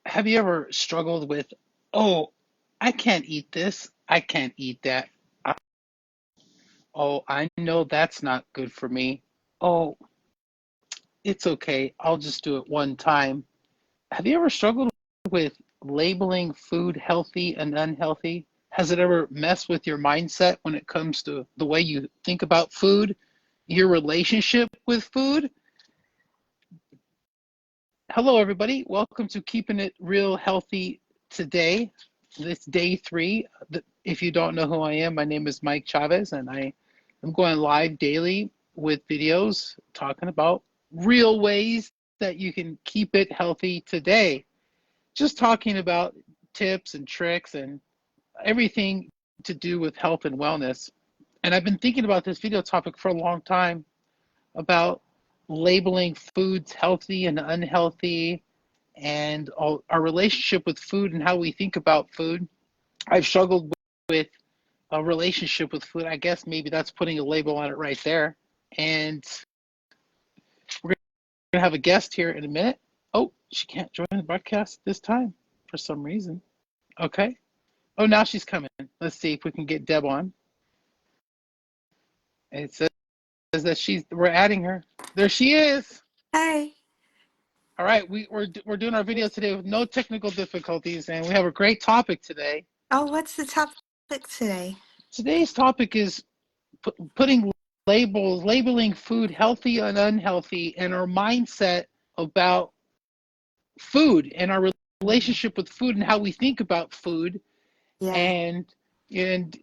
Have you ever struggled with, oh, I can't eat this, I can't eat that. Oh, I know that's not good for me. Oh, it's okay, I'll just do it one time. Have you ever struggled with labeling food healthy and unhealthy? Has it ever messed with your mindset when it comes to the way you think about food, your relationship with food? Hello, everybody. Welcome to Keeping It Real Healthy today. This day three. If you don't know who I am, my name is Mike Chavez, and I am going live daily with videos talking about real ways that you can keep it healthy today. Just talking about tips and tricks and everything to do with health and wellness. And I've been thinking about this video topic for a long time about labeling foods healthy and unhealthy and our relationship with food and how we think about food. I've struggled with a relationship with food. I guess maybe that's putting a label on it right there. And we're going to have a guest here in a minute. Oh, she can't join the broadcast this time for some reason. Okay. Oh, now she's coming. Let's see if we can get Deb on. It says that we're adding her. There she is. Hey. All right, we're doing our video today with no technical difficulties, and we have a great topic today. Oh, what's the topic today? Today's topic is putting labeling food healthy and unhealthy, and our mindset about food and our relationship with food and how we think about food. Yeah. And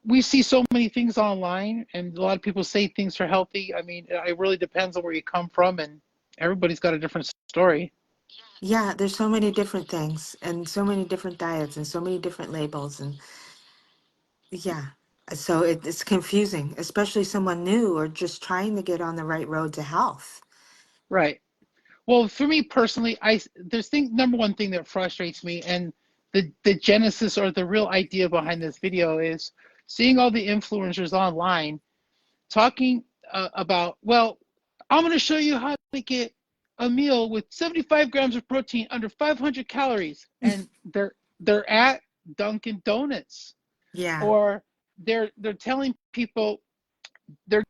we see so many things online, and a lot of people say things are healthy. I mean, it really depends on where you come from, and everybody's got a different story. Yeah, there's so many different things and so many different diets and so many different labels and yeah. So it's confusing, especially someone new or just trying to get on the right road to health. Right. Well, for me personally, number one thing that frustrates me, and the genesis or the real idea behind this video is seeing all the influencers online talking about, well, I'm going to show you how to get a meal with 75 grams of protein under 500 calories, and they're at Dunkin' Donuts, Yeah. or they're telling people they're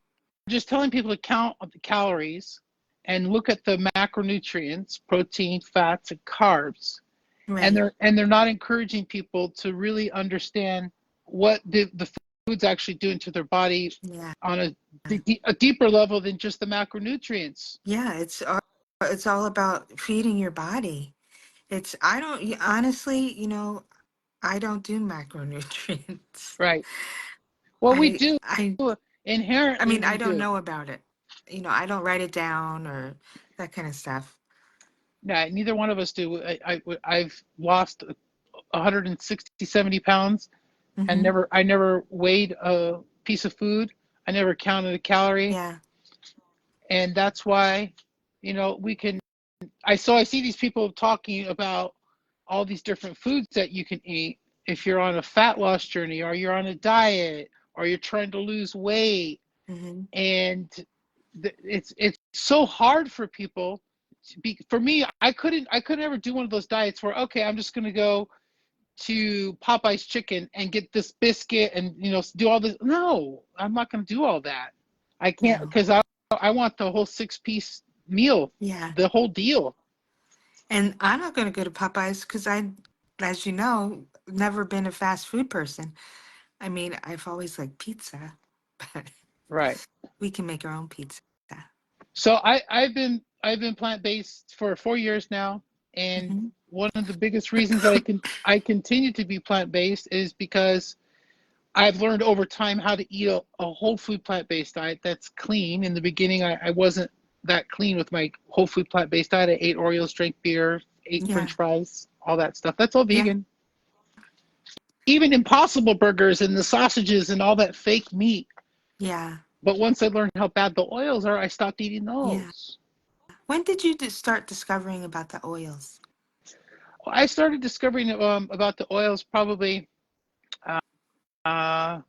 just telling people to count the calories and look at the macronutrients, protein, fats, and carbs. And Right. they're not encouraging people to really understand what the food's actually doing to their body Yeah. on a deeper level than just the macronutrients. Yeah, it's all about feeding your body. I don't honestly, I don't do macronutrients. Right. Well, we I do. I I Inherently, mean, I we don't do. know about it. I don't write it down or that kind of stuff. Yeah, neither one of us do. I've lost 160, 70 pounds and Mm-hmm. I never weighed a piece of food. I never counted a calorie. Yeah. And that's why, we can, I see these people talking about all these different foods that you can eat if you're on a fat loss journey or you're on a diet or you're trying to lose weight. Mm-hmm. And it's so hard for people. For me, I couldn't ever do one of those diets where, okay, I'm just going to go to Popeye's chicken and get this biscuit and do all this. No, I'm not going to do all that. I can't, No. because I want the whole 6-piece meal, Yeah. the whole deal. And I'm not going to go to Popeyes because as you know, never been a fast food person. I mean, I've always liked pizza, but Right. we can make our own pizza. So I've been plant based for 4 years now, and Mm-hmm. one of the biggest reasons that I continue to be plant based is because I've learned over time how to eat a whole food plant based diet that's clean. In the beginning, I wasn't that clean with my whole food plant based diet. I ate Oreos, drank beer, ate Yeah. French fries, all that stuff. That's all Yeah. vegan. Even Impossible Burgers and the sausages and all that fake meat. Yeah. But once I learned how bad the oils are, I stopped eating Yeah. those. When did you start discovering about the oils? I started discovering about the oils probably, uh,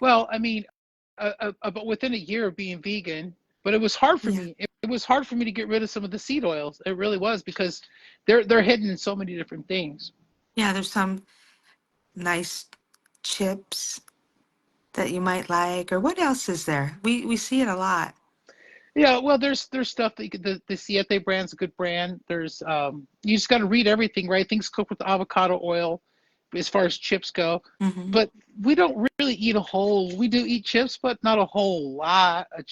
well, I mean, about within a year of being vegan, but it was hard for Yeah. me. It was hard for me to get rid of some of the seed oils. It really was because they're hidden in so many different things. Yeah, there's some nice chips that you might like, or what else is there? We see it a lot. Yeah, well, there's stuff that you could, the Siete brand's a good brand. There's you just got to read everything, right? Things cooked with avocado oil, as far as chips go. Hmm. But we don't really eat a whole. We do eat chips, but not a whole lot of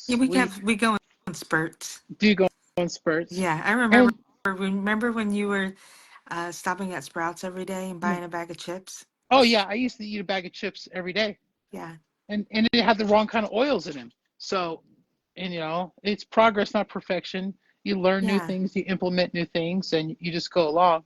Yeah, chips. We we go in spurts. do go in spurts, Yeah, I remember. and Remember when you were stopping at Sprouts every day and mm, buying a bag of chips? oh yeah, I used to eat a bag of chips every day, Yeah, and it had the wrong kind of oils in them. So, and it's progress, not perfection. You learn new yeah, things, you implement new things, and you just go along.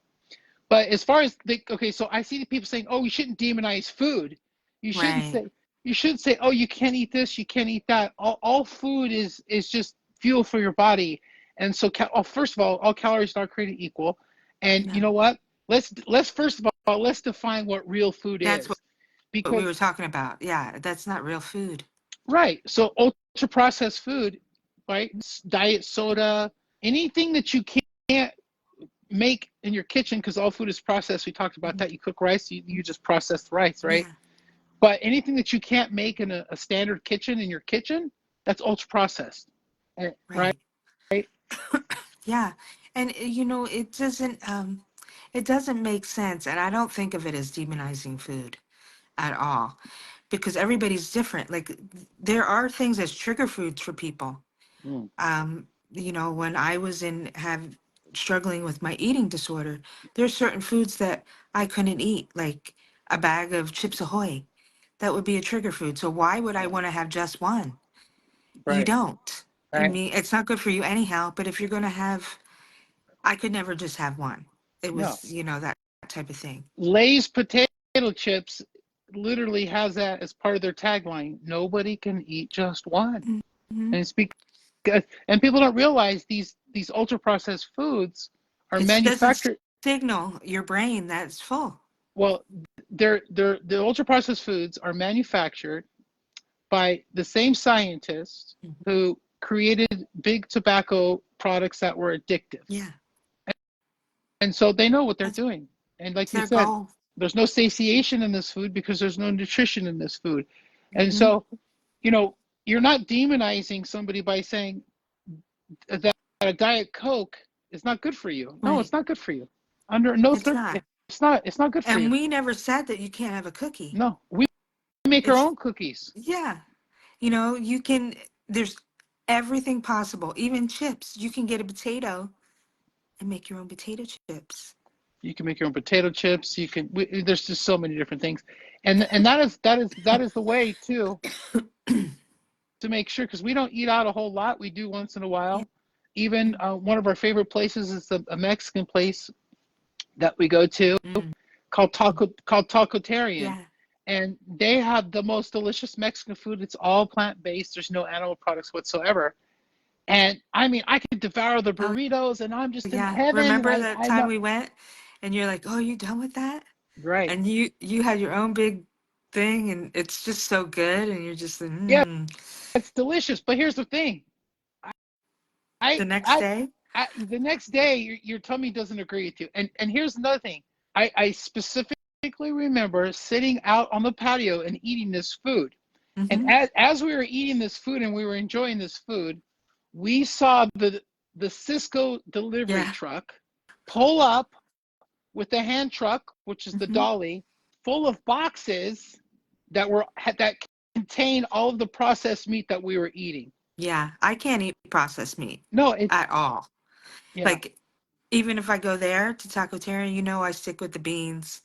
But as far as okay, so I see the people saying, "Oh, you shouldn't demonize food. You shouldn't right. say you should say, oh, you can't eat this, you can't eat that. All food is just fuel for your body. And so, first of all calories are not created equal. And you No, know what? Let's first of all let's define what real food that's is, what we were because talking about. Yeah, that's not real food. right. So ultra processed food, right? Diet soda, anything that you can't make in your kitchen, because all food is processed. We talked about Mhm. that. You cook rice, you just process the rice, right? Yeah, But anything that you can't make in a standard kitchen in your kitchen, that's ultra processed, right? right. Yeah, and it doesn't make sense, and I don't think of it as demonizing food at all because everybody's different. Like there are things as trigger foods for people. Mm, When I was in have struggling with my eating disorder, there's certain foods that I couldn't eat, like a bag of Chips Ahoy. That would be a trigger food. So why would I yeah, want to have just one? You right, don't. I right. mean, it's not good for you anyhow, but if you're going to have, I could never just have one. It No, was, that type of thing. Lay's potato chips literally has that as part of their tagline. Nobody can eat just one, Hmm. and it's because and people don't realize these ultra processed foods are It doesn't manufactured. signal your brain that it's full. Well, the ultra processed foods are manufactured by the same scientists Mhm. who created big tobacco products that were addictive. Yeah, And so they know what they're that's doing. And like you their said, goal. there's no satiation in this food because there's no nutrition in this food. And Hmm. so, you know, you're not demonizing somebody by saying that a Diet Coke is not good for you. No, Right. it's not good for you. Under no It's third, not. it's not good for And you. we never said that you can't have a cookie. No, we make our It's, own cookies. yeah. You can, there's everything possible, even chips. You can get a potato and make your own potato chips. You can make your own potato chips. There's just so many different things, and that is the way to make sure, because we don't eat out a whole lot. We do once in a Yeah. while. Even one of our favorite places is a Mexican place that we go to Mm. called Tacotarian, Yeah. and they have the most delicious Mexican food. It's all plant based. There's no animal products whatsoever. And I mean, I could devour the Oh, burritos, and I'm just in yeah. heaven. And Remember I that I time know, we went and you're like, "Oh, you done with that?" right? And you had your own big thing and it's just so good and you're just like, Yeah, it's delicious. But here's the thing. I The next I, day? the next day your tummy doesn't agree with you. And here's another thing. I specifically remember sitting out on the patio and eating this food. And Mm-hmm. as we were eating this food and we were enjoying this food, we saw the Cisco delivery Yeah. truck pull up with the hand truck, which is the Mm-hmm. dolly, full of boxes that contain all of the processed meat that we were eating. Yeah. I can't eat processed meat No, it at all. yeah, Like even if I go there to Taco Terra, I stick with the beans.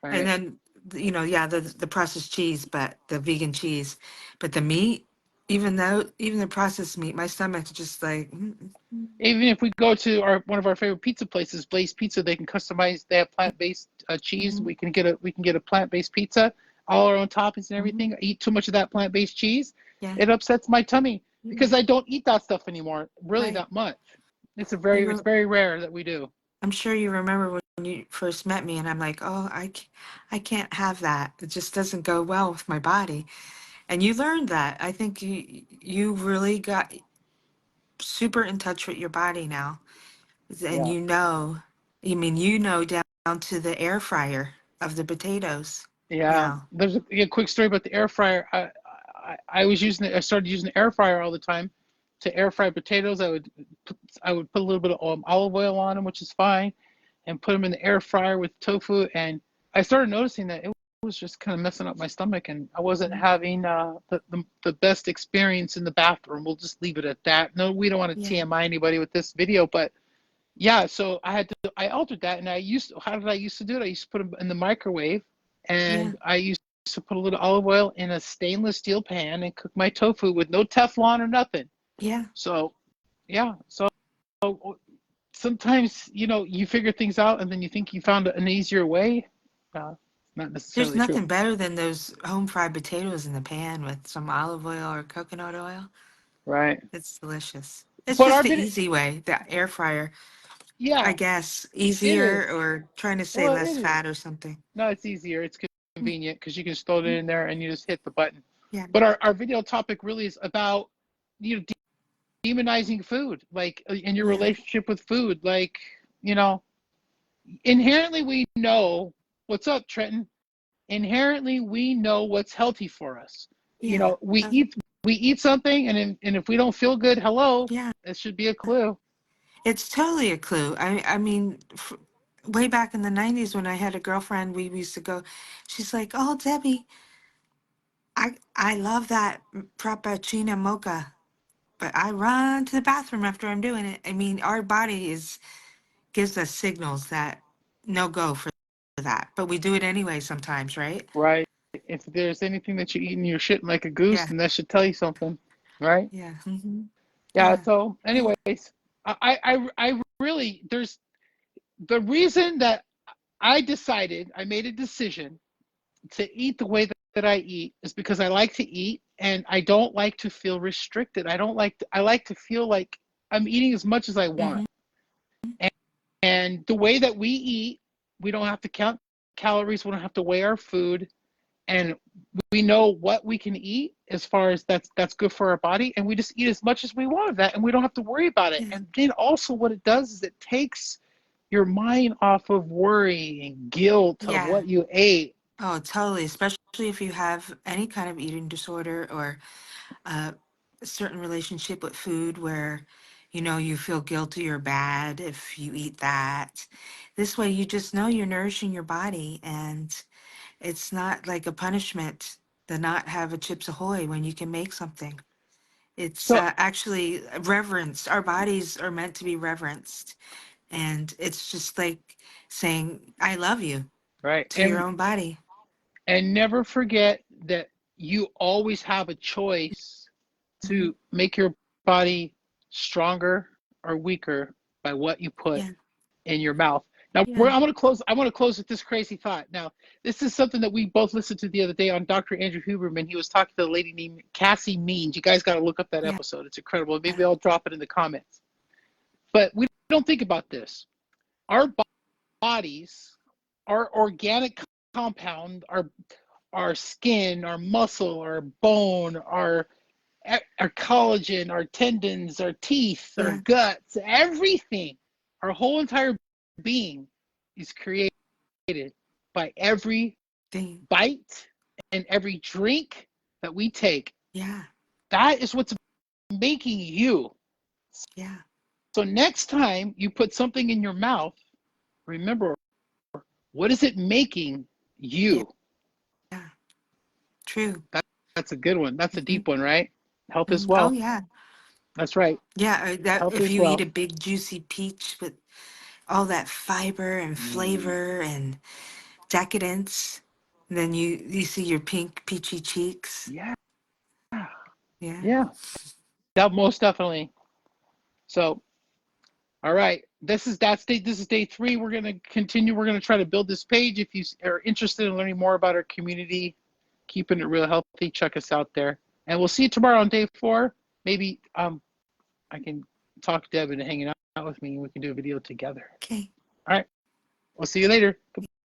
And right. then, yeah, the processed cheese, but the vegan cheese, but the meat, even the processed meat, my stomach's just like, Even if we go to one of our favorite pizza places, Blaze Pizza, they can customize. They have plant-based cheese. mm-hmm, We can get a plant-based pizza, all our own toppings and hmm, everything. I eat too much of that plant-based cheese, yeah, it upsets my tummy mm, because I don't eat that stuff anymore, really right. that much. You It's were, very rare that we do. I'm sure you remember when you first met me, and I'm like, oh, I can't have that. It just doesn't go well with my body. And you learned that. I think you really got super in touch with your body now. And Yeah. you know down to the air fryer of the potatoes Yeah, now. there's a quick story about the air fryer. I was using it. I started using the air fryer all the time to air fry potatoes. I would put a little bit of olive oil on them, which is fine, and put them in the air fryer with tofu. And I started noticing that it was just kind of messing up my stomach, and I wasn't Mm, having the best experience in the bathroom. We'll just leave it at that. No, we don't want to yeah, TMI anybody with this video, but yeah, so I altered that, and how did I used to do it? I used to put them in the microwave, yeah. and I used to put a little olive oil in a stainless steel pan and cook my tofu with no Teflon or nothing. Yeah. So yeah, so sometimes you figure things out, and then you think you found an easier way. Not There's necessarily true, nothing better than those home fried potatoes in the pan with some olive oil or coconut oil. right? It's delicious. It's But just our the video, easy way, the air fryer, I yeah, guess. it Easier is. or trying to say Well, less it is. fat or something. No, it's easier. It's Mm, convenient because you can just throw it mm, in there and you just hit the button. yeah. But our video topic really is about you know demonizing food, like in your Yeah. relationship with food. Like you know, inherently we know what's up, Trenton. Inherently we know what's healthy for us. Yeah. We eat something, and if we don't feel good, hello, Yeah. it should be a clue. It's totally a clue. I mean, way back in the 90s when I had a girlfriend, we used to go, she's like, "Oh, Debbie, I love that frappuccino mocha, but I run to the bathroom after I'm doing it." I mean, our body is gives us signals that no go for that, but we do it anyway sometimes, right? Right? If there's anything that you're eating, you're shitting like a goose, Yeah. then that should tell you something, right? Yeah. Hmm. Yeah. Yeah. So, anyways, I really there's the reason that I made a decision to eat the way that I eat is because I like to eat and I don't like to feel restricted. I like to feel like I'm eating as much as I want. Hmm. And, and the way that we eat, we don't have to count calories, we don't have to weigh our food, and we know what we can eat as far as that's good for our body, and we just eat as much as we want of that, and we don't have to worry about it. Yeah. And then also what it does is it takes your mind off of worry and guilt of Yeah. what you ate. Oh, totally. Especially if you have any kind of eating disorder or a certain relationship with food where, you feel guilty or bad if you eat that. This way, you just know you're nourishing your body and it's not like a punishment to not have a Chips Ahoy when you can make something. It's So actually reverenced. Our bodies are meant to be reverenced. And it's just like saying, I love you right, to your own body. and never forget that you always have a choice Hmm. to make your body stronger or weaker by what you put Yeah. in your mouth. Now, Yeah. I'm going to close. I want to close with this crazy thought. Now, this is something that we both listened to the other day on Dr. Andrew Huberman. He was talking to a lady named Cassie Means. You guys got to look up that Yeah. episode. It's incredible. Maybe I'll drop it in the comments. But we don't think about this. Our bodies, our organic compound, our skin, our muscle, our bone, our collagen, our tendons, our teeth, our Yeah. guts, everything, our whole entire being is created by every Thing. bite and every drink that we take. Yeah. That is what's making you. Yeah. So next time you put something in your mouth, remember, what is it making Yeah. you? Yeah. True. That, that's a good one. That's a Hmm. deep one, right? Health is Oh, wealth. yeah. That's right. Yeah. That Health if is you eat wealth. a big juicy peach with all that fiber and Mm, flavor and decadence, then you see your pink peachy cheeks. yeah. Yeah. Yeah. That most definitely. So, all right. This is day 3. We're gonna continue. We're gonna try to build this page. If you are interested in learning more about our community, keeping it real healthy, check us out there. And we'll see you tomorrow on day 4. Maybe I can talk Deb into hanging out with me and we can do a video together. Okay. All right. We'll see you later.